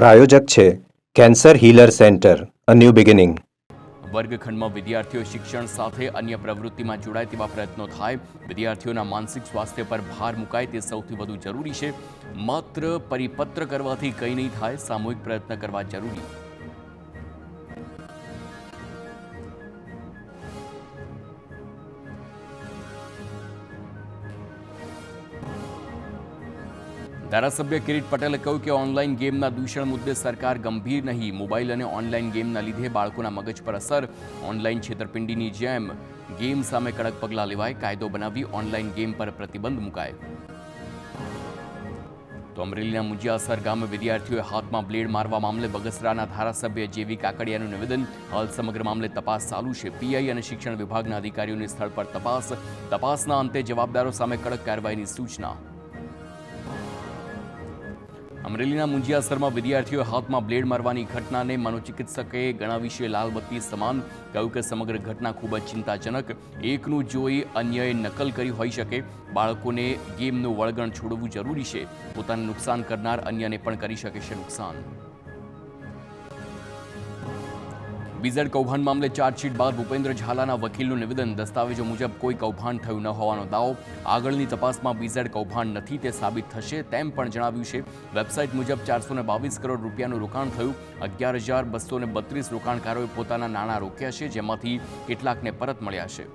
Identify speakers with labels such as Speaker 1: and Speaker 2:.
Speaker 1: પ્રાયોજક છે cancer healer centre, a new beginning.
Speaker 2: વર્ગખંડમાં વિદ્યાર્થીઓ શિક્ષણ સાથે અન્ય પ્રવૃત્તિમાં જોડાય તેવા પ્રયત્નો થાય, વિદ્યાર્થીઓના માનસિક સ્વાસ્થ્ય પર ભાર મુકાય તે સૌથી વધુ જરૂરી છે. માત્ર પરિપત્ર કરવાથી કંઈ નહીં થાય, સામૂહિક પ્રયત્ન કરવા જરૂરી. ધારાસભ્ય કિરીટ પટેલે કહ્યું કે ઓનલાઈન ગેમના દૂષણ મુદ્દે સરકાર ગંભીર નહીં. મોબાઈલ અને ઓનલાઈન ગેમના લીધે બાળકોના મગજ પર અસર, ઓનલાઈન છેતરપિંડીની જેમ ગેમ સામે કડક પગલાં લેવાય, કાયદો બનાવી ઓનલાઈન ગેમ પર પ્રતિબંધ મુકાય. તો અમરેલીના મુંજિયાસર ગામે વિદ્યાર્થીઓએ હાથમાં બ્લેડ મારવા મામલે બગસરાના ધારાસભ્ય જેવી કાકડિયાનું નિવેદન. હાલ સમગ્ર મામલે તપાસ ચાલુ છે. પીઆઈ અને શિક્ષણ વિભાગના અધિકારીઓની સ્થળ પર તપાસના અંતે જવાબદારો સામે કડક કાર્યવાહીની સૂચના. અમરેલીના મુંજિયાસરમાં વિદ્યાર્થીઓએ હાથમાં બ્લેડ મારવાની ઘટનાને મનોચિકિત્સકે ગણાવી છે લાલબત્તી સમાન. કહ્યું કે સમગ્ર ઘટના ખૂબ જ ચિંતાજનક. એકનું જોઈ અન્યએ નકલ કરી હોઈ શકે. બાળકોને ગેમનું વળગણ છોડવું જરૂરી છે. પોતાને નુકસાન કરનાર અન્યને પણ કરી શકે છે નુકસાન. બીઝેડ કૌભાંડ મામલે ચાર્જશીટ બાદ ભૂપેન્દ્ર ઝાલાના વકીલનું નિવેદન. દસ્તાવેજો મુજબ કોઈ કૌભાંડ થયું ન હોવાનો દાવો. આગળની તપાસમાં બીઝેડ કૌભાંડ નથી તે સાબિત થશે તેમ પણ જણાવ્યું છે. વેબસાઇટ મુજબ 422 કરોડ રૂપિયાનું રોકાણ થયું. 11,232 રોકાણકારોએ પોતાના નાણાં રોક્યા છે, જેમાંથી કેટલાકને પરત મળ્યા છે.